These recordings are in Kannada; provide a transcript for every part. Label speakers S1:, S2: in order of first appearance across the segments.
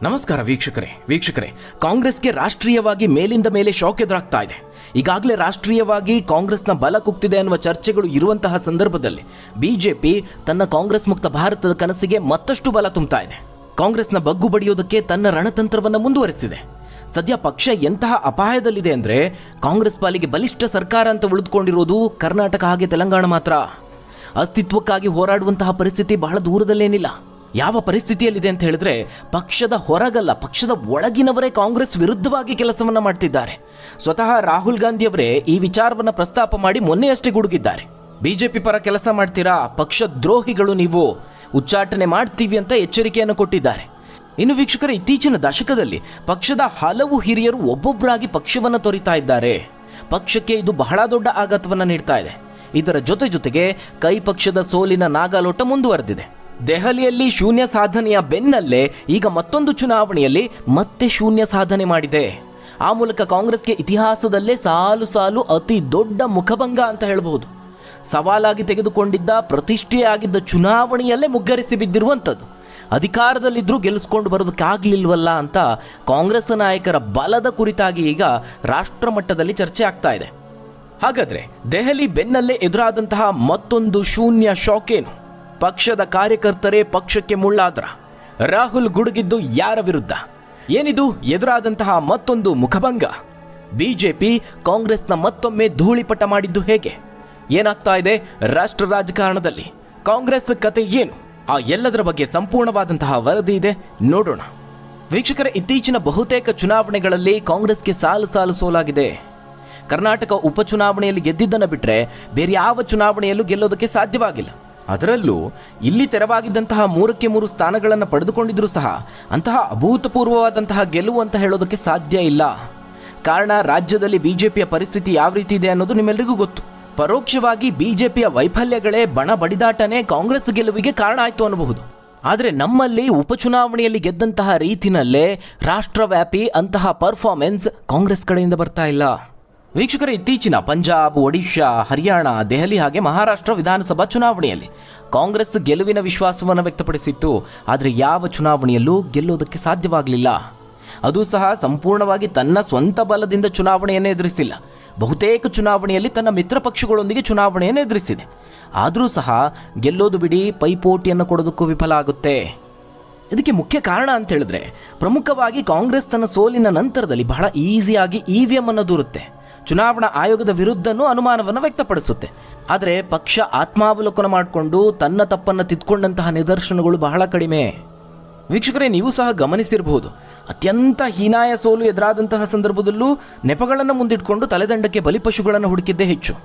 S1: ನಮಸ್ಕಾರ ವೀಕ್ಷಕರೇ ಕಾಂಗ್ರೆಸ್ಗೆ ರಾಷ್ಟ್ರೀಯವಾಗಿ ಮೇಲಿಂದ ಮೇಲೆ ಶಾಕ್ ಎದುರಾಗ್ತಾ ಇದೆ. ಈಗಾಗಲೇ ರಾಷ್ಟ್ರೀಯವಾಗಿ ಕಾಂಗ್ರೆಸ್ನ ಬಲ ಕುಗ್ತಿದೆ ಅನ್ನುವ ಚರ್ಚೆಗಳು ಇರುವಂತಹ ಸಂದರ್ಭದಲ್ಲಿ ಬಿಜೆಪಿ ತನ್ನ ಕಾಂಗ್ರೆಸ್ ಮುಕ್ತ ಭಾರತದ ಕನಸಿಗೆ ಮತ್ತಷ್ಟು ಬಲ ತುಂಬುತ್ತಾ ಇದೆ. ಕಾಂಗ್ರೆಸ್ನ ಬಗ್ಗು ಬಡಿಯೋದಕ್ಕೆ ತನ್ನ ರಣತಂತ್ರವನ್ನು ಮುಂದುವರೆಸಿದೆ. ಸದ್ಯ ಪಕ್ಷ ಎಂತಹ ಅಪಾಯದಲ್ಲಿದೆ ಅಂದರೆ ಕಾಂಗ್ರೆಸ್ ಪಾಲಿಗೆ ಬಲಿಷ್ಠ ಸರ್ಕಾರ ಅಂತ ಉಳಿದುಕೊಂಡಿರೋದು ಕರ್ನಾಟಕ ಹಾಗೆ ತೆಲಂಗಾಣ ಮಾತ್ರ. ಅಸ್ತಿತ್ವಕ್ಕಾಗಿ ಹೋರಾಡುವಂತಹ ಪರಿಸ್ಥಿತಿ ಬಹಳ ದೂರದಲ್ಲೇನಿಲ್ಲ. ಯಾವ ಪರಿಸ್ಥಿತಿಯಲ್ಲಿದೆ ಅಂತ ಹೇಳಿದ್ರೆ ಪಕ್ಷದ ಹೊರಗಲ್ಲ, ಪಕ್ಷದ ಒಳಗಿನವರೇ ಕಾಂಗ್ರೆಸ್ ವಿರುದ್ಧವಾಗಿ ಕೆಲಸವನ್ನ ಮಾಡ್ತಿದ್ದಾರೆ. ಸ್ವತಃ ರಾಹುಲ್ ಗಾಂಧಿ ಅವರೇ ಈ ವಿಚಾರವನ್ನ ಪ್ರಸ್ತಾಪ ಮಾಡಿ ಮೊನ್ನೆಯಷ್ಟೇ ಗುಡುಗಿದ್ದಾರೆ. ಬಿಜೆಪಿ ಪರ ಕೆಲಸ ಮಾಡ್ತೀರಾ, ಪಕ್ಷ ದ್ರೋಹಿಗಳು ನೀವು, ಉಚ್ಚಾಟನೆ ಮಾಡ್ತೀವಿ ಅಂತ ಎಚ್ಚರಿಕೆಯನ್ನು ಕೊಟ್ಟಿದ್ದಾರೆ. ಇನ್ನು ವೀಕ್ಷಕರೇ, ಇತ್ತೀಚಿನ ದಶಕದಲ್ಲಿ ಪಕ್ಷದ ಹಲವು ಹಿರಿಯರು ಒಬ್ಬೊಬ್ಬರಾಗಿ ಪಕ್ಷವನ್ನು ತೊರಿತಾ ಇದ್ದಾರೆ. ಪಕ್ಷಕ್ಕೆ ಇದು ಬಹಳ ದೊಡ್ಡ ಆಘಾತವನ್ನು ನೀಡ್ತಾ ಇದೆ. ಇದರ ಜೊತೆಗೆ ಕೈ ಪಕ್ಷದ ಸೋಲಿನ ನಾಗಾಲೋಟ ಮುಂದುವರೆದಿದೆ. ದೆಹಲಿಯಲ್ಲಿ ಶೂನ್ಯ ಸಾಧನೆಯ ಬೆನ್ನಲ್ಲೇ ಈಗ ಮತ್ತೊಂದು ಚುನಾವಣೆಯಲ್ಲಿ ಮತ್ತೆ ಶೂನ್ಯ ಸಾಧನೆ ಮಾಡಿದೆ. ಆ ಮೂಲಕ ಕಾಂಗ್ರೆಸ್ಗೆ ಇತಿಹಾಸದಲ್ಲೇ ಸಾಲು ಅತಿ ದೊಡ್ಡ ಮುಖಭಂಗ ಅಂತ ಹೇಳಬಹುದು. ಸವಾಲಾಗಿ ತೆಗೆದುಕೊಂಡಿದ್ದ ಪ್ರತಿಷ್ಠೆಯಾಗಿದ್ದ ಚುನಾವಣೆಯಲ್ಲೇ ಮುಗ್ಗರಿಸಿ ಬಿದ್ದಿರುವಂಥದ್ದು. ಅಧಿಕಾರದಲ್ಲಿದ್ದರೂ ಗೆಲ್ಲಿಸ್ಕೊಂಡು ಬರೋದಕ್ಕಾಗಲಿಲ್ವಲ್ಲ ಅಂತ ಕಾಂಗ್ರೆಸ್ ನಾಯಕರ ಬಲದ ಕುರಿತಾಗಿ ಈಗ ರಾಷ್ಟ್ರ ಮಟ್ಟದಲ್ಲಿ ಚರ್ಚೆ ಆಗ್ತಾ ಇದೆ. ಹಾಗಾದ್ರೆ ದೆಹಲಿ ಬೆನ್ನಲ್ಲೇ ಎದುರಾದಂತಹ ಮತ್ತೊಂದು ಶೂನ್ಯ ಶಾಕ್ ಏನು? ಪಕ್ಷದ ಕಾರ್ಯಕರ್ತರೇ ಪಕ್ಷಕ್ಕೆ ಮುಳ್ಳಾದ್ರ. ರಾಹುಲ್ ಗುಡುಗಿದ್ದು ಯಾರ ವಿರುದ್ಧ? ಏನಿದು ಎದುರಾದಂತಹ ಮತ್ತೊಂದು ಮುಖಭಂಗ? ಬಿಜೆಪಿ ಕಾಂಗ್ರೆಸ್ನ ಮತ್ತೊಮ್ಮೆ ಧೂಳಿಪಟ ಮಾಡಿದ್ದು ಹೇಗೆ? ಏನಾಗ್ತಾ ಇದೆ ರಾಷ್ಟ್ರ ರಾಜಕಾರಣದಲ್ಲಿ? ಕಾಂಗ್ರೆಸ್ ಕತೆ ಏನು? ಆ ಎಲ್ಲದರ ಬಗ್ಗೆ ಸಂಪೂರ್ಣವಾದಂತಹ ವರದಿ ಇದೆ, ನೋಡೋಣ. ವೀಕ್ಷಕರೇ, ಇತ್ತೀಚಿನ ಬಹುತೇಕ ಚುನಾವಣೆಗಳಲ್ಲಿ ಕಾಂಗ್ರೆಸ್ಗೆ ಸಾಲು ಸೋಲಾಗಿದೆ. ಕರ್ನಾಟಕ ಉಪಚುನಾವಣೆಯಲ್ಲಿ ಗೆದ್ದಿದ್ದನ್ನು ಬಿಟ್ಟರೆ ಬೇರೆ ಯಾವ ಚುನಾವಣೆಯಲ್ಲೂ ಗೆಲ್ಲೋದಕ್ಕೆ ಸಾಧ್ಯವಾಗಿಲ್ಲ. ಅದರಲ್ಲೂ ಇಲ್ಲಿ ತೆರವಾಗಿದ್ದಂತಹ 3ಕ್ಕೆ 3 ಸ್ಥಾನಗಳನ್ನು ಪಡೆದುಕೊಂಡಿದ್ರೂ ಸಹ ಅಂತಹ ಅಭೂತಪೂರ್ವವಾದಂತಹ ಗೆಲುವು ಅಂತ ಹೇಳೋದಕ್ಕೆ ಸಾಧ್ಯ ಇಲ್ಲ. ಕಾರಣ, ರಾಜ್ಯದಲ್ಲಿ ಬಿಜೆಪಿಯ ಪರಿಸ್ಥಿತಿ ಯಾವ ರೀತಿ ಇದೆ ಅನ್ನೋದು ನಿಮ್ಮೆಲ್ಲರಿಗೂ ಗೊತ್ತು. ಪರೋಕ್ಷವಾಗಿ ಬಿಜೆಪಿಯ ವೈಫಲ್ಯಗಳೇ, ಬಣ ಬಡಿದಾಟನೇ ಕಾಂಗ್ರೆಸ್ ಗೆಲುವಿಗೆ ಕಾರಣ ಆಯಿತು ಅನ್ನಬಹುದು. ಆದರೆ ನಮ್ಮಲ್ಲಿ ಉಪಚುನಾವಣೆಯಲ್ಲಿ ಗೆದ್ದಂತಹ ರೀತಿನಲ್ಲೇ ರಾಷ್ಟ್ರವ್ಯಾಪಿ ಅಂತಹ ಪರ್ಫಾರ್ಮೆನ್ಸ್ ಕಾಂಗ್ರೆಸ್ ಕಡೆಯಿಂದ ಬರ್ತಾ ಇಲ್ಲ. ವೀಕ್ಷಕರೇ, ಇತ್ತೀಚಿನ ಪಂಜಾಬ್, ಒಡಿಶಾ, ಹರಿಯಾಣ, ದೆಹಲಿ ಹಾಗೆ ಮಹಾರಾಷ್ಟ್ರ ವಿಧಾನಸಭಾ ಚುನಾವಣೆಯಲ್ಲಿ ಕಾಂಗ್ರೆಸ್ ಗೆಲುವಿನ ವಿಶ್ವಾಸವನ್ನು ವ್ಯಕ್ತಪಡಿಸಿತ್ತು. ಆದರೆ ಯಾವ ಚುನಾವಣೆಯಲ್ಲೂ ಗೆಲ್ಲೋದಕ್ಕೆ ಸಾಧ್ಯವಾಗಲಿಲ್ಲ. ಅದು ಸಹ ಸಂಪೂರ್ಣವಾಗಿ ತನ್ನ ಸ್ವಂತ ಬಲದಿಂದ ಚುನಾವಣೆಯನ್ನು ಎದುರಿಸಿಲ್ಲ. ಬಹುತೇಕ ಚುನಾವಣೆಯಲ್ಲಿ ತನ್ನ ಮಿತ್ರ ಪಕ್ಷಗಳೊಂದಿಗೆ ಚುನಾವಣೆಯನ್ನು ಎದುರಿಸಿದೆ. ಆದರೂ ಸಹ ಗೆಲ್ಲೋದು ಬಿಡಿ, ಪೈಪೋಟಿಯನ್ನು ಕೊಡೋದಕ್ಕೂ ವಿಫಲ ಆಗುತ್ತೆ. ಇದಕ್ಕೆ ಮುಖ್ಯ ಕಾರಣ ಅಂತ ಹೇಳಿದ್ರೆ ಪ್ರಮುಖವಾಗಿ ಕಾಂಗ್ರೆಸ್ ತನ್ನ ಸೋಲಿನ ನಂತರದಲ್ಲಿ ಬಹಳ ಈಸಿಯಾಗಿ ಇವಿಎಂ ಅನ್ನು ದೂರುತ್ತೆ. ಚುನಾವಣಾ ಆಯೋಗದ ವಿರುದ್ಧನೂ ಅನುಮಾನವನ್ನು ವ್ಯಕ್ತಪಡಿಸುತ್ತೆ. ಆದರೆ ಪಕ್ಷ ಆತ್ಮಾವಲೋಕನ ಮಾಡಿಕೊಂಡು ತನ್ನ ತಪ್ಪನ್ನು ತಿದ್ದುಕೊಂಡಂತಹ ನಿದರ್ಶನಗಳು ಬಹಳ ಕಡಿಮೆ. ವೀಕ್ಷಕರೇ, ನೀವು ಸಹ ಗಮನಿಸಿರಬಹುದು, ಅತ್ಯಂತ ಹೀನಾಯ ಸೋಲು ಎದುರಾದಂತಹ ಸಂದರ್ಭದಲ್ಲೂ ನೆಪಗಳನ್ನು ಮುಂದಿಟ್ಕೊಂಡು ತಲೆದಂಡಕ್ಕೆ ಬಲಿಪಶುಗಳನ್ನು ಹುಡುಕಿದ್ದೇ ಹೆಚ್ಚು.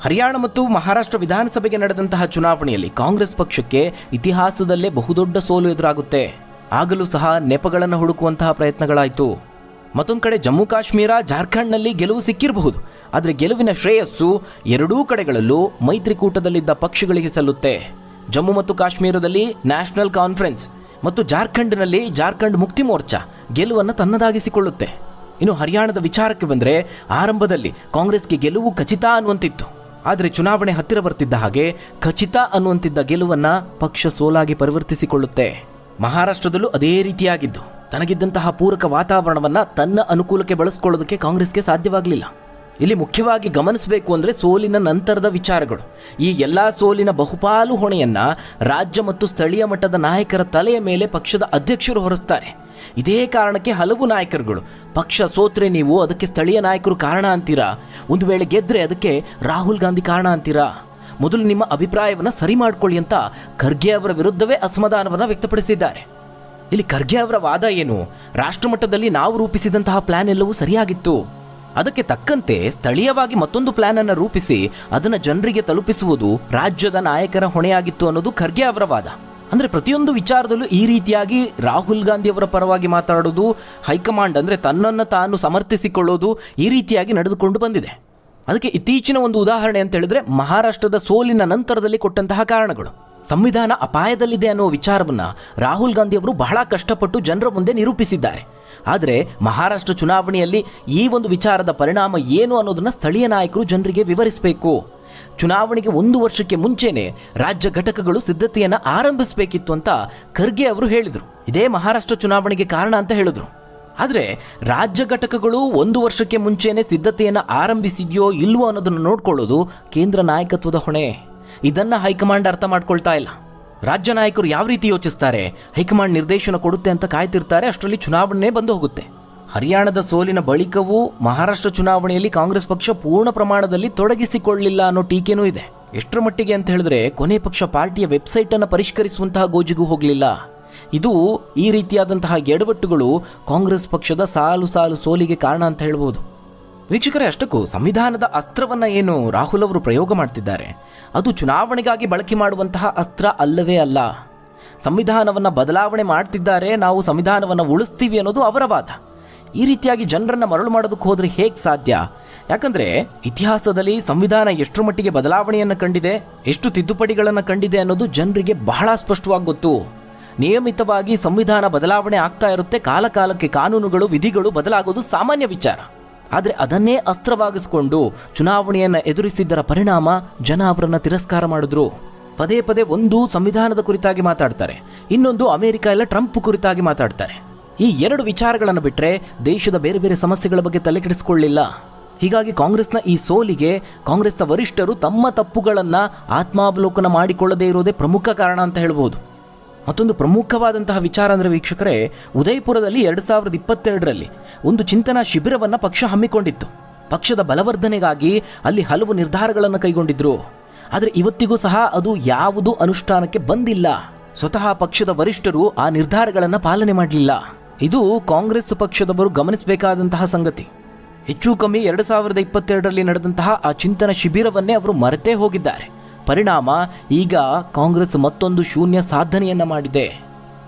S1: ಹರಿಯಾಣ ಮತ್ತು ಮಹಾರಾಷ್ಟ್ರ ವಿಧಾನಸಭೆಗೆ ನಡೆದಂತಹ ಚುನಾವಣೆಯಲ್ಲಿ ಕಾಂಗ್ರೆಸ್ ಪಕ್ಷಕ್ಕೆ ಇತಿಹಾಸದಲ್ಲೇ ಬಹುದೊಡ್ಡ ಸೋಲು ಎದುರಾಗುತ್ತೆ. ಆಗಲೂ ಸಹ ನೆಪಗಳನ್ನು ಹುಡುಕುವಂತಹ ಪ್ರಯತ್ನಗಳಾಯಿತು. ಮತ್ತೊಂದು ಕಡೆ ಜಮ್ಮು ಕಾಶ್ಮೀರ, ಜಾರ್ಖಂಡ್ನಲ್ಲಿ ಗೆಲುವು ಸಿಕ್ಕಿರಬಹುದು. ಆದರೆ ಗೆಲುವಿನ ಶ್ರೇಯಸ್ಸು ಎರಡೂ ಕಡೆಗಳಲ್ಲೂ ಮೈತ್ರಿಕೂಟದಲ್ಲಿದ್ದ ಪಕ್ಷಗಳಿಗೆ ಸಲ್ಲುತ್ತೆ. ಜಮ್ಮು ಮತ್ತು ಕಾಶ್ಮೀರದಲ್ಲಿ ನ್ಯಾಷನಲ್ ಕಾನ್ಫರೆನ್ಸ್ ಮತ್ತು ಜಾರ್ಖಂಡ್ನಲ್ಲಿ ಜಾರ್ಖಂಡ್ ಮುಕ್ತಿ ಮೋರ್ಚಾ ಗೆಲುವನ್ನು ತನ್ನದಾಗಿಸಿಕೊಳ್ಳುತ್ತೆ. ಇನ್ನು ಹರಿಯಾಣದ ವಿಚಾರಕ್ಕೆ ಬಂದರೆ ಆರಂಭದಲ್ಲಿ ಕಾಂಗ್ರೆಸ್ಗೆ ಗೆಲುವು ಖಚಿತ ಅನ್ನುವಂತಿತ್ತು. ಆದರೆ ಚುನಾವಣೆ ಹತ್ತಿರ ಬರ್ತಿದ್ದ ಹಾಗೆ ಖಚಿತ ಅನ್ನುವಂತಿದ್ದ ಗೆಲುವನ್ನು ಪಕ್ಷ ಸೋಲಾಗಿ ಪರಿವರ್ತಿಸಿಕೊಳ್ಳುತ್ತೆ. ಮಹಾರಾಷ್ಟ್ರದಲ್ಲೂ ಅದೇ ರೀತಿಯಾಗಿದ್ದು ತನಗಿದ್ದಂತಹ ಪೂರಕ ವಾತಾವರಣವನ್ನು ತನ್ನ ಅನುಕೂಲಕ್ಕೆ ಬಳಸಿಕೊಳ್ಳೋದಕ್ಕೆ ಕಾಂಗ್ರೆಸ್ಗೆ ಸಾಧ್ಯವಾಗಲಿಲ್ಲ. ಇಲ್ಲಿ ಮುಖ್ಯವಾಗಿ ಗಮನಿಸಬೇಕು ಅಂದರೆ ಸೋಲಿನ ನಂತರದ ವಿಚಾರಗಳು. ಈ ಎಲ್ಲ ಸೋಲಿನ ಬಹುಪಾಲು ಹೊಣೆಯನ್ನು ರಾಜ್ಯ ಮತ್ತು ಸ್ಥಳೀಯ ಮಟ್ಟದ ನಾಯಕರ ತಲೆಯ ಮೇಲೆ ಪಕ್ಷದ ಅಧ್ಯಕ್ಷರು ಹೊರಿಸ್ತಾರೆ. ಇದೇ ಕಾರಣಕ್ಕೆ ಹಲವು ನಾಯಕರುಗಳು ಪಕ್ಷ ಸೋತ್ರೆ ನೀವು ಅದಕ್ಕೆ ಸ್ಥಳೀಯ ನಾಯಕರು ಕಾರಣ ಅಂತೀರಾ, ಒಂದು ವೇಳೆ ಗೆದ್ದರೆ ಅದಕ್ಕೆ ರಾಹುಲ್ ಗಾಂಧಿ ಕಾರಣ ಅಂತೀರಾ, ಮೊದಲು ನಿಮ್ಮ ಅಭಿಪ್ರಾಯವನ್ನು ಸರಿ ಮಾಡಿಕೊಳ್ಳಿ ಅಂತ ಖರ್ಗೆ ಅವರ ವಿರುದ್ಧವೇ ಅಸಮಾಧಾನವನ್ನು ವ್ಯಕ್ತಪಡಿಸಿದ್ದಾರೆ. ಇಲ್ಲಿ ಖರ್ಗೆ ಅವರ ವಾದ ಏನು? ರಾಷ್ಟ್ರಮಟ್ಟದಲ್ಲಿ ನಾವು ರೂಪಿಸಿದಂತಹ ಪ್ಲಾನ್ ಎಲ್ಲವೂ ಸರಿಯಾಗಿತ್ತು, ಅದಕ್ಕೆ ತಕ್ಕಂತೆ ಸ್ಥಳೀಯವಾಗಿ ಮತ್ತೊಂದು ಪ್ಲಾನ್ ಅನ್ನು ರೂಪಿಸಿ ಅದನ್ನು ಜನರಿಗೆ ತಲುಪಿಸುವುದು ರಾಜ್ಯದ ನಾಯಕರ ಹೊಣೆಯಾಗಿತ್ತು ಅನ್ನೋದು ಖರ್ಗೆ ಅವರ ವಾದ. ಅಂದರೆ ಪ್ರತಿಯೊಂದು ವಿಚಾರದಲ್ಲೂ ಈ ರೀತಿಯಾಗಿ ರಾಹುಲ್ ಗಾಂಧಿ ಅವರ ಪರವಾಗಿ ಮಾತಾಡೋದು, ಹೈಕಮಾಂಡ್ ಅಂದರೆ ತನ್ನನ್ನು ತಾನು ಸಮರ್ಥಿಸಿಕೊಳ್ಳೋದು, ಈ ರೀತಿಯಾಗಿ ನಡೆದುಕೊಂಡು ಬಂದಿದೆ. ಅದಕ್ಕೆ ಇತ್ತೀಚಿನ ಒಂದು ಉದಾಹರಣೆ ಅಂತ ಹೇಳಿದ್ರೆ ಮಹಾರಾಷ್ಟ್ರದ ಸೋಲಿನ ನಂತರದಲ್ಲಿ ಕೊಟ್ಟಂತಹ ಕಾರಣಗಳು. ಸಂವಿಧಾನ ಅಪಾಯದಲ್ಲಿದೆ ಅನ್ನುವ ವಿಚಾರವನ್ನ ರಾಹುಲ್ ಗಾಂಧಿ ಅವರು ಬಹಳ ಕಷ್ಟಪಟ್ಟು ಜನರ ಮುಂದೆ ನಿರೂಪಿಸಿದ್ದಾರೆ. ಆದರೆ ಮಹಾರಾಷ್ಟ್ರ ಚುನಾವಣೆಯಲ್ಲಿ ಈ ಒಂದು ವಿಚಾರದ ಪರಿಣಾಮ ಏನು ಅನ್ನೋದನ್ನು ಸ್ಥಳೀಯ ನಾಯಕರು ಜನರಿಗೆ ವಿವರಿಸಬೇಕು. ಚುನಾವಣೆಗೆ 1 ವರ್ಷಕ್ಕೆ ಮುಂಚೆನೆ ರಾಜ್ಯ ಘಟಕಗಳು ಸಿದ್ಧತೆಯನ್ನು ಆರಂಭಿಸಬೇಕಿತ್ತು ಅಂತ ಖರ್ಗೆ ಅವರು ಹೇಳಿದರು. ಇದೇ ಮಹಾರಾಷ್ಟ್ರ ಚುನಾವಣೆಗೆ ಕಾರಣ ಅಂತ ಹೇಳಿದ್ರು. ಆದರೆ ರಾಜ್ಯ ಘಟಕಗಳು 1 ವರ್ಷಕ್ಕೆ ಮುಂಚೆನೆ ಸಿದ್ಧತೆಯನ್ನು ಆರಂಭಿಸಿದೆಯೋ ಇಲ್ವೋ ಅನ್ನೋದನ್ನು ನೋಡ್ಕೊಳ್ಳೋದು ಕೇಂದ್ರ ನಾಯಕತ್ವದ ಹೊಣೆ. ಇದನ್ನ ಹೈಕಮಾಂಡ್ ಅರ್ಥ ಮಾಡ್ಕೊಳ್ತಾ ಇಲ್ಲ. ರಾಜ್ಯ ನಾಯಕರು ಯಾವ ರೀತಿ ಯೋಚಿಸ್ತಾರೆ, ಹೈಕಮಾಂಡ್ ನಿರ್ದೇಶನ ಕೊಡುತ್ತೆ ಅಂತ ಕಾಯ್ತಿರ್ತಾರೆ. ಅಷ್ಟರಲ್ಲಿ ಚುನಾವಣೆ ಬಂದು ಹೋಗುತ್ತೆ. ಹರಿಯಾಣದ ಸೋಲಿನ ಬಳಿಕವೂ ಮಹಾರಾಷ್ಟ್ರ ಚುನಾವಣೆಯಲ್ಲಿ ಕಾಂಗ್ರೆಸ್ ಪಕ್ಷ ಪೂರ್ಣ ಪ್ರಮಾಣದಲ್ಲಿ ತೊಡಗಿಸಿಕೊಳ್ಳಲಿಲ್ಲ ಅನ್ನೋ ಟೀಕೆನೂ ಇದೆ. ಎಷ್ಟರ ಮಟ್ಟಿಗೆ ಅಂತ ಹೇಳಿದ್ರೆ ಕೊನೆ ಪಕ್ಷ ಪಾರ್ಟಿಯ ವೆಬ್ಸೈಟ್ ಅನ್ನು ಪರಿಷ್ಕರಿಸುವಂತಹ ಗೋಜಿಗೂ ಹೋಗಲಿಲ್ಲ. ಇದು ಈ ರೀತಿಯಾದಂತಹ ಎಡವಟ್ಟುಗಳು ಕಾಂಗ್ರೆಸ್ ಪಕ್ಷದ ಸಾಲು ಸಾಲು ಸೋಲಿಗೆ ಕಾರಣ ಅಂತ ಹೇಳ್ಬೋದು. ವೀಕ್ಷಕರೇ, ಅಷ್ಟಕ್ಕೂ ಸಂವಿಧಾನದ ಅಸ್ತ್ರವನ್ನ ಏನು ರಾಹುಲ್ ಅವರು ಪ್ರಯೋಗ ಮಾಡ್ತಿದ್ದಾರೆ, ಅದು ಚುನಾವಣೆಗಾಗಿ ಬಳಕೆ ಮಾಡುವಂತಹ ಅಸ್ತ್ರ ಅಲ್ಲವೇ ಅಲ್ಲ. ಸಂವಿಧಾನವನ್ನು ಬದಲಾವಣೆ ಮಾಡ್ತಿದ್ದಾರೆ, ನಾವು ಸಂವಿಧಾನವನ್ನು ಉಳಿಸ್ತೀವಿ ಅನ್ನೋದು ಅವರ ವಾದ. ಈ ರೀತಿಯಾಗಿ ಜನರನ್ನ ಮರಳು ಮಾಡೋದಕ್ಕೆ ಹೋದ್ರೆ ಹೇಗೆ ಸಾಧ್ಯ? ಯಾಕಂದ್ರೆ ಇತಿಹಾಸದಲ್ಲಿ ಸಂವಿಧಾನ ಎಷ್ಟರ ಮಟ್ಟಿಗೆ ಬದಲಾವಣೆಯನ್ನು ಕಂಡಿದೆ, ಎಷ್ಟು ತಿದ್ದುಪಡಿಗಳನ್ನು ಕಂಡಿದೆ ಅನ್ನೋದು ಜನರಿಗೆ ಬಹಳ ಸ್ಪಷ್ಟವಾಗಿ ಗೊತ್ತು. ನಿಯಮಿತವಾಗಿ ಸಂವಿಧಾನ ಬದಲಾವಣೆ ಆಗ್ತಾ ಇರುತ್ತೆ. ಕಾಲ ಕಾಲಕ್ಕೆ ಕಾನೂನುಗಳು, ವಿಧಿಗಳು ಬದಲಾಗೋದು ಸಾಮಾನ್ಯ ವಿಚಾರ. ಆದರೆ ಅದನ್ನೇ ಅಸ್ತ್ರವಾಗಿಸಿಕೊಂಡು ಚುನಾವಣೆಯನ್ನು ಎದುರಿಸಿದ್ದರ ಪರಿಣಾಮ ಜನ ಅವರನ್ನು ತಿರಸ್ಕಾರ ಮಾಡಿದ್ರು. ಪದೇ ಪದೇ ಒಂದು ಸಂವಿಧಾನದ ಕುರಿತಾಗಿ ಮಾತಾಡ್ತಾರೆ, ಇನ್ನೊಂದು ಅಮೆರಿಕ ಎಲ್ಲ ಟ್ರಂಪ್ ಕುರಿತಾಗಿ ಮಾತಾಡ್ತಾರೆ. ಈ 2 ವಿಚಾರಗಳನ್ನು ಬಿಟ್ಟರೆ ದೇಶದ ಬೇರೆ ಬೇರೆ ಸಮಸ್ಯೆಗಳ ಬಗ್ಗೆ ತಲೆ ಕೆಡಿಸಿಕೊಳ್ಳಲಿಲ್ಲ. ಹೀಗಾಗಿ ಕಾಂಗ್ರೆಸ್ನ ಈ ಸೋಲಿಗೆ ಕಾಂಗ್ರೆಸ್ನ ವರಿಷ್ಠರು ತಮ್ಮ ತಪ್ಪುಗಳನ್ನು ಆತ್ಮಾವಲೋಕನ ಮಾಡಿಕೊಳ್ಳದೇ ಇರೋದೇ ಪ್ರಮುಖ ಕಾರಣ ಅಂತ ಹೇಳ್ಬೋದು. ಮತ್ತೊಂದು ಪ್ರಮುಖವಾದಂತಹ ವಿಚಾರ ಅಂದರೆ ವೀಕ್ಷಕರೇ, ಉದಯಪುರದಲ್ಲಿ 2022ರಲ್ಲಿ ಒಂದು ಚಿಂತನಾ ಶಿಬಿರವನ್ನು ಪಕ್ಷ ಹಮ್ಮಿಕೊಂಡಿತ್ತು. ಪಕ್ಷದ ಬಲವರ್ಧನೆಗಾಗಿ ಅಲ್ಲಿ ಹಲವು ನಿರ್ಧಾರಗಳನ್ನು ಕೈಗೊಂಡಿದ್ರು. ಆದರೆ ಇವತ್ತಿಗೂ ಸಹ ಅದು ಯಾವುದೂ ಅನುಷ್ಠಾನಕ್ಕೆ ಬಂದಿಲ್ಲ. ಸ್ವತಃ ಪಕ್ಷದ ವರಿಷ್ಠರು ಆ ನಿರ್ಧಾರಗಳನ್ನು ಪಾಲನೆ ಮಾಡಲಿಲ್ಲ. ಇದು ಕಾಂಗ್ರೆಸ್ ಪಕ್ಷದವರು ಗಮನಿಸಬೇಕಾದಂತಹ ಸಂಗತಿ. ಹೆಚ್ಚು ಕಮ್ಮಿ 2022ರಲ್ಲಿ ನಡೆದಂತಹ ಆ ಚಿಂತನ ಶಿಬಿರವನ್ನೇ ಅವರು ಮರೆತೇ ಹೋಗಿದ್ದಾರೆ. ಪರಿಣಾಮ ಈಗ ಕಾಂಗ್ರೆಸ್ ಮತ್ತೊಂದು ಶೂನ್ಯ ಸಾಧನೆಯನ್ನ ಮಾಡಿದೆ.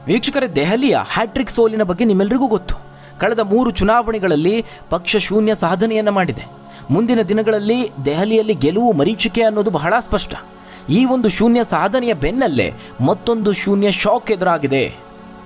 S1: ವೀಕ್ಷಕರೇ, ದೆಹಲಿಯ ಹ್ಯಾಟ್ರಿಕ್ ಸೋಲಿನ ಬಗ್ಗೆ ನಿಮ್ಮೆಲ್ಲರಿಗೂ ಗೊತ್ತು. ಕಳೆದ 3 ಚುನಾವಣೆಗಳಲ್ಲಿ ಪಕ್ಷ ಶೂನ್ಯ ಸಾಧನೆಯನ್ನ ಮಾಡಿದೆ. ಮುಂದಿನ ದಿನಗಳಲ್ಲಿ ದೆಹಲಿಯಲ್ಲಿ ಗೆಲುವು ಮರೀಚಿಕೆ ಅನ್ನೋದು ಬಹಳ ಸ್ಪಷ್ಟ. ಈ ಒಂದು ಶೂನ್ಯ ಸಾಧನೆಯ ಬೆನ್ನಲ್ಲೇ ಮತ್ತೊಂದು ಶೂನ್ಯ ಶಾಕ್ ಎದುರಾಗಿದೆ.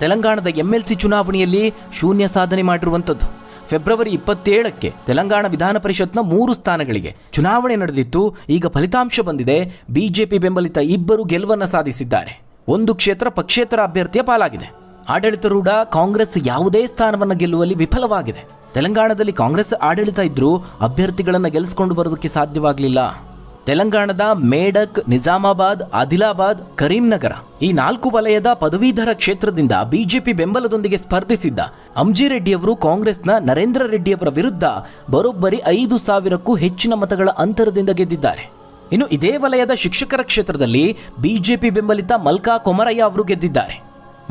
S1: ತೆಲಂಗಾಣದ MLC ಚುನಾವಣೆಯಲ್ಲಿ ಶೂನ್ಯ ಸಾಧನೆ ಮಾಡಿರುವಂಥದ್ದು. ಫೆಬ್ರವರಿ 27ಕ್ಕೆ ತೆಲಂಗಾಣ ವಿಧಾನ ಪರಿಷತ್ನ 3 ಸ್ಥಾನಗಳಿಗೆ ಚುನಾವಣೆ ನಡೆದಿತ್ತು. ಈಗ ಫಲಿತಾಂಶ ಬಂದಿದೆ. ಬಿಜೆಪಿ ಬೆಂಬಲಿತ 2 ಗೆಲುವನ್ನು ಸಾಧಿಸಿದ್ದಾರೆ. 1 ಕ್ಷೇತ್ರ ಪಕ್ಷೇತರ ಅಭ್ಯರ್ಥಿಯ ಪಾಲಾಗಿದೆ. ಆಡಳಿತಾರೂಢ ಕಾಂಗ್ರೆಸ್ ಯಾವುದೇ ಸ್ಥಾನವನ್ನು ಗೆಲ್ಲುವಲ್ಲಿ ವಿಫಲವಾಗಿದೆ. ತೆಲಂಗಾಣದಲ್ಲಿ ಕಾಂಗ್ರೆಸ್ ಆಡಳಿತ ಇದ್ರೂ ಅಭ್ಯರ್ಥಿಗಳನ್ನು ಗೆಲ್ಲಿಸಿಕೊಂಡು ಬರೋದಕ್ಕೆ ಸಾಧ್ಯವಾಗಲಿಲ್ಲ. ತೆಲಂಗಾಣದ ಮೇಡಕ್, ನಿಜಾಮಾಬಾದ್, ಆದಿಲಾಬಾದ್, ಕರೀಂನಗರ ಈ 4 ವಲಯದ ಪದವೀಧರ ಕ್ಷೇತ್ರದಿಂದ ಬಿಜೆಪಿ ಬೆಂಬಲದೊಂದಿಗೆ ಸ್ಪರ್ಧಿಸಿದ್ದ ಅಂಜಿರೆಡ್ಡಿಯವರು ಕಾಂಗ್ರೆಸ್ನ ನರೇಂದ್ರ ರೆಡ್ಡಿಯವರ ವಿರುದ್ಧ ಬರೋಬ್ಬರಿ 5,000ಕ್ಕೂ ಹೆಚ್ಚಿನ ಮತಗಳ ಅಂತರದಿಂದ ಗೆದ್ದಿದ್ದಾರೆ. ಇನ್ನು ಇದೇ ವಲಯದ ಶಿಕ್ಷಕರ ಕ್ಷೇತ್ರದಲ್ಲಿ ಬಿಜೆಪಿ ಬೆಂಬಲಿತ ಮಲ್ಕಾ ಕೊಮರಯ್ಯ ಅವರು ಗೆದ್ದಿದ್ದಾರೆ.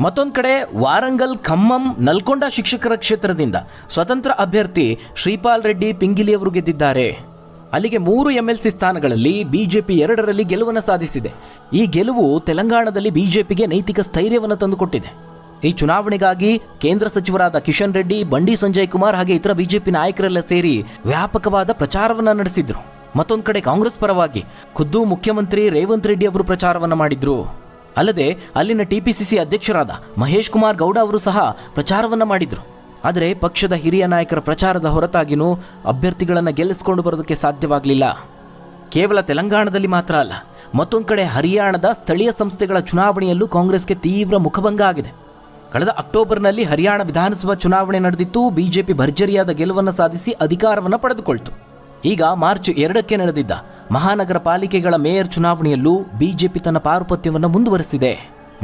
S1: ಮತ್ತೊಂದು ಕಡೆ ವಾರಂಗಲ್, ಖಮ್ಮಂ, ನಲ್ಕೊಂಡ ಶಿಕ್ಷಕರ ಕ್ಷೇತ್ರದಿಂದ ಸ್ವತಂತ್ರ ಅಭ್ಯರ್ಥಿ ಶ್ರೀಪಾಲ್ ರೆಡ್ಡಿ ಪಿಂಗಿಲಿಯವರು ಗೆದ್ದಿದ್ದಾರೆ. ಅಲ್ಲಿಗೆ 3 MLC ಸ್ಥಾನಗಳಲ್ಲಿ ಬಿಜೆಪಿ 2ರಲ್ಲಿ ಗೆಲುವನ್ನು ಸಾಧಿಸಿದೆ. ಈ ಗೆಲುವು ತೆಲಂಗಾಣದಲ್ಲಿ ಬಿಜೆಪಿಗೆ ನೈತಿಕ ಸ್ಥೈರ್ಯವನ್ನು ತಂದುಕೊಟ್ಟಿದೆ. ಈ ಚುನಾವಣೆಗಾಗಿ ಕೇಂದ್ರ ಸಚಿವರಾದ ಕಿಶನ್ ರೆಡ್ಡಿ, ಬಂಡಿ ಸಂಜಯ್ ಕುಮಾರ್ ಹಾಗೆ ಇತರ ಬಿಜೆಪಿ ನಾಯಕರೆಲ್ಲ ಸೇರಿ ವ್ಯಾಪಕವಾದ ಪ್ರಚಾರವನ್ನು ನಡೆಸಿದ್ರು. ಮತ್ತೊಂದು ಕಡೆ ಕಾಂಗ್ರೆಸ್ ಪರವಾಗಿ ಖುದ್ದು ಮುಖ್ಯಮಂತ್ರಿ ರೇವಂತ್ ರೆಡ್ಡಿ ಅವರು ಪ್ರಚಾರವನ್ನು ಮಾಡಿದ್ರು. ಅಲ್ಲದೆ ಅಲ್ಲಿನ TPCC ಅಧ್ಯಕ್ಷರಾದ ಮಹೇಶ್ ಕುಮಾರ್ ಗೌಡ ಅವರು ಸಹ ಪ್ರಚಾರವನ್ನು ಮಾಡಿದ್ರು. ಆದರೆ ಪಕ್ಷದ ಹಿರಿಯ ನಾಯಕರ ಪ್ರಚಾರದ ಹೊರತಾಗಿಯೂ ಅಭ್ಯರ್ಥಿಗಳನ್ನು ಗೆಲ್ಲಿಸಿಕೊಂಡು ಬರೋದಕ್ಕೆ ಸಾಧ್ಯವಾಗಲಿಲ್ಲ. ಕೇವಲ ತೆಲಂಗಾಣದಲ್ಲಿ ಮಾತ್ರ ಅಲ್ಲ, ಮತ್ತೊಂದು ಕಡೆ ಹರಿಯಾಣದ ಸ್ಥಳೀಯ ಸಂಸ್ಥೆಗಳ ಚುನಾವಣೆಯಲ್ಲೂ ಕಾಂಗ್ರೆಸ್ಗೆ ತೀವ್ರ ಮುಖಭಂಗ ಆಗಿದೆ. ಕಳೆದ ಅಕ್ಟೋಬರ್ನಲ್ಲಿ ಹರಿಯಾಣ ವಿಧಾನಸಭಾ ಚುನಾವಣೆ ನಡೆದಿತ್ತು. ಬಿಜೆಪಿ ಭರ್ಜರಿಯಾದ ಗೆಲುವನ್ನು ಸಾಧಿಸಿ ಅಧಿಕಾರವನ್ನು ಪಡೆದುಕೊಳ್ತು. ಈಗ ಮಾರ್ಚ್ 2ಕ್ಕೆ ನಡೆದಿದ್ದ ಮಹಾನಗರ ಪಾಲಿಕೆಗಳ ಮೇಯರ್ ಚುನಾವಣೆಯಲ್ಲೂ ಬಿಜೆಪಿ ತನ್ನ ಪಾರುಪತ್ಯವನ್ನು ಮುಂದುವರೆಸಿದೆ.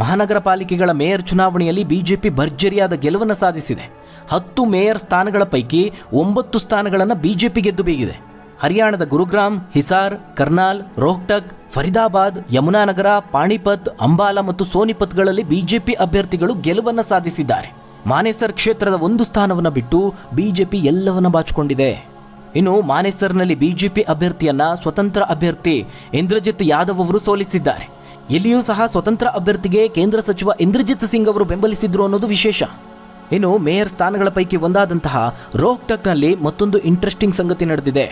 S1: ಮಹಾನಗರ ಪಾಲಿಕೆಗಳ ಮೇಯರ್ ಚುನಾವಣೆಯಲ್ಲಿ ಬಿಜೆಪಿ ಭರ್ಜರಿಯಾದ ಗೆಲುವನ್ನು ಸಾಧಿಸಿದೆ. 10 ಮೇಯರ್ ಸ್ಥಾನಗಳ ಪೈಕಿ 9 ಸ್ಥಾನಗಳನ್ನು ಬಿಜೆಪಿ ಗೆದ್ದು ಬೀಗಿದೆ. ಹರಿಯಾಣದ ಗುರುಗ್ರಾಮ್, ಹಿಸಾರ್, ಕರ್ನಾಲ್, ರೋಹ್ಟಕ್, ಫರೀದಾಬಾದ್, ಯಮುನಾನಗರ, ಪಾಣಿಪತ್, ಅಂಬಾಲ ಮತ್ತು ಸೋನಿಪತ್ಗಳಲ್ಲಿ ಬಿಜೆಪಿ ಅಭ್ಯರ್ಥಿಗಳು ಗೆಲುವನ್ನು ಸಾಧಿಸಿದ್ದಾರೆ. ಮಾನೇಸರ್ ಕ್ಷೇತ್ರದ 1 ಸ್ಥಾನವನ್ನು ಬಿಟ್ಟು ಬಿಜೆಪಿ ಎಲ್ಲವನ್ನ ಬಾಚಿಕೊಂಡಿದೆ. ಇನ್ನು ಮಾನೇಸರ್ನಲ್ಲಿ ಬಿಜೆಪಿ ಅಭ್ಯರ್ಥಿಯನ್ನ ಸ್ವತಂತ್ರ ಅಭ್ಯರ್ಥಿ ಇಂದ್ರಜಿತ್ ಯಾದವ್ ಅವರು ಸೋಲಿಸಿದ್ದಾರೆ. ಇಲ್ಲಿಯೂ ಸಹ ಸ್ವತಂತ್ರ ಅಭ್ಯರ್ಥಿಗೆ ಕೇಂದ್ರ ಸಚಿವ ಇಂದ್ರಜಿತ್ ಸಿಂಗ್ ಅವರು ಬೆಂಬಲಿಸಿದ್ರು ಅನ್ನೋದು ವಿಶೇಷ. ಇನ್ನು ಮೇಯರ್ ಸ್ಥಾನಗಳ ಪೈಕಿ ಒಂದಾದಂತಹ ರೋಹ್ಟಕ್ನಲ್ಲಿ ಮತ್ತೊಂದು ಇಂಟ್ರೆಸ್ಟಿಂಗ್ ಸಂಗತಿ ನಡೆದಿದೆ.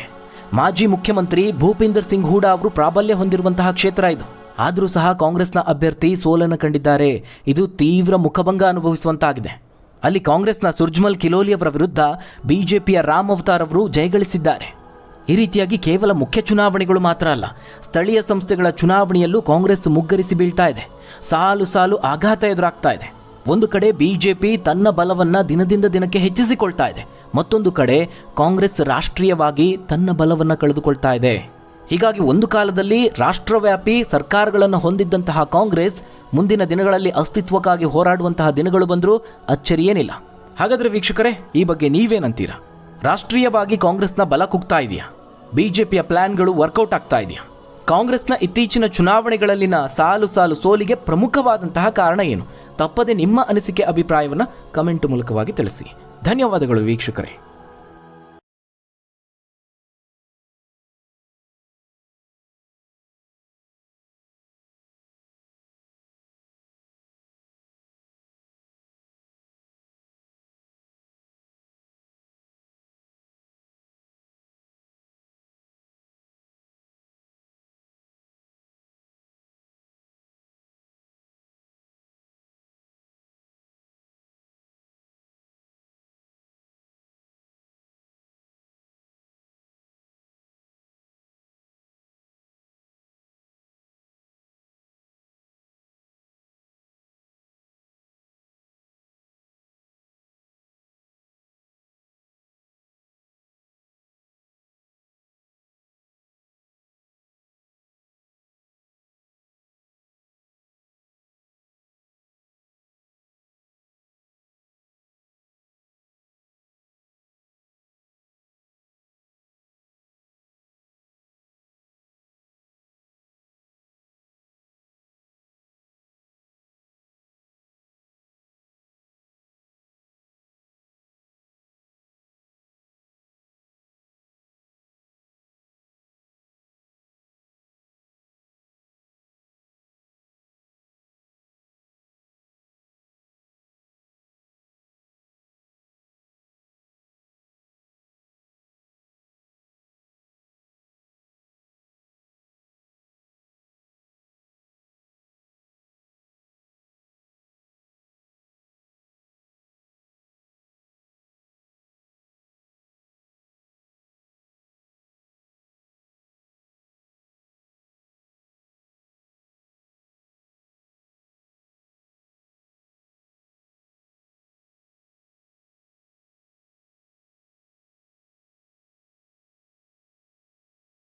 S1: ಮಾಜಿ ಮುಖ್ಯಮಂತ್ರಿ ಭೂಪಿಂದರ್ ಸಿಂಗ್ ಹೂಡಾ ಅವರು ಪ್ರಾಬಲ್ಯ ಹೊಂದಿರುವಂತಹ ಕ್ಷೇತ್ರ ಇದು. ಆದರೂ ಸಹ ಕಾಂಗ್ರೆಸ್ನ ಅಭ್ಯರ್ಥಿ ಸೋಲನ್ನು ಕಂಡಿದ್ದಾರೆ. ಇದು ತೀವ್ರ ಮುಖಭಂಗ ಅನುಭವಿಸುವಂತಾಗಿದೆ. ಅಲ್ಲಿ ಕಾಂಗ್ರೆಸ್ನ ಸುರ್ಜ್ಮಲ್ ಕಿಲೋಲಿ ಅವರ ವಿರುದ್ಧ ಬಿಜೆಪಿಯ ರಾಮ್ ಅವತಾರ್ ಅವರು ಜಯಗಳಿಸಿದ್ದಾರೆ. ಈ ರೀತಿಯಾಗಿ ಕೇವಲ ಮುಖ್ಯ ಚುನಾವಣೆಗಳು ಮಾತ್ರ ಅಲ್ಲ, ಸ್ಥಳೀಯ ಸಂಸ್ಥೆಗಳ ಚುನಾವಣೆಯಲ್ಲೂ ಕಾಂಗ್ರೆಸ್ ಮುಗ್ಗರಿಸಿ ಬೀಳ್ತಾ ಇದೆ. ಸಾಲು ಸಾಲು ಆಘಾತ ಎದುರಾಗ್ತಾ ಇದೆ. ಒಂದು ಕಡೆ ಬಿಜೆಪಿ ತನ್ನ ಬಲವನ್ನು ದಿನದಿಂದ ದಿನಕ್ಕೆ ಹೆಚ್ಚಿಸಿಕೊಳ್ತಾ ಇದೆ, ಮತ್ತೊಂದು ಕಡೆ ಕಾಂಗ್ರೆಸ್ ರಾಷ್ಟ್ರೀಯವಾಗಿ ತನ್ನ ಬಲವನ್ನು ಕಳೆದುಕೊಳ್ತಾ ಇದೆ. ಹೀಗಾಗಿ ಒಂದು ಕಾಲದಲ್ಲಿ ರಾಷ್ಟ್ರವ್ಯಾಪಿ ಸರ್ಕಾರಗಳನ್ನು ಹೊಂದಿದ್ದಂತಹ ಕಾಂಗ್ರೆಸ್ ಮುಂದಿನ ದಿನಗಳಲ್ಲಿ ಅಸ್ತಿತ್ವಕ್ಕಾಗಿ ಹೋರಾಡುವಂತಹ ದಿನಗಳು ಬಂದರೂ ಅಚ್ಚರಿಯೇನಿಲ್ಲ. ಹಾಗಾದರೆ ವೀಕ್ಷಕರೇ, ಈ ಬಗ್ಗೆ ನೀವೇನಂತೀರಾ? ರಾಷ್ಟ್ರೀಯವಾಗಿ ಕಾಂಗ್ರೆಸ್ನ ಬಲ ಕುಗ್ತಾ ಇದೆಯಾ? ಬಿಜೆಪಿಯ ಪ್ಲಾನ್ಗಳು ವರ್ಕೌಟ್ ಆಗ್ತಾ ಇದೆಯಾ? ಕಾಂಗ್ರೆಸ್ನ ಇತ್ತೀಚಿನ ಚುನಾವಣೆಗಳಲ್ಲಿನ ಸಾಲು ಸಾಲು ಸೋಲಿಗೆ ಪ್ರಮುಖವಾದಂತಹ ಕಾರಣ ಏನು? ತಪ್ಪದೆ ನಿಮ್ಮ ಅನಿಸಿಕೆ ಅಭಿಪ್ರಾಯವನ್ನು ಕಮೆಂಟ್ ಮೂಲಕವಾಗಿ ತಿಳಿಸಿ. ಧನ್ಯವಾದಗಳು ವೀಕ್ಷಕರೇ.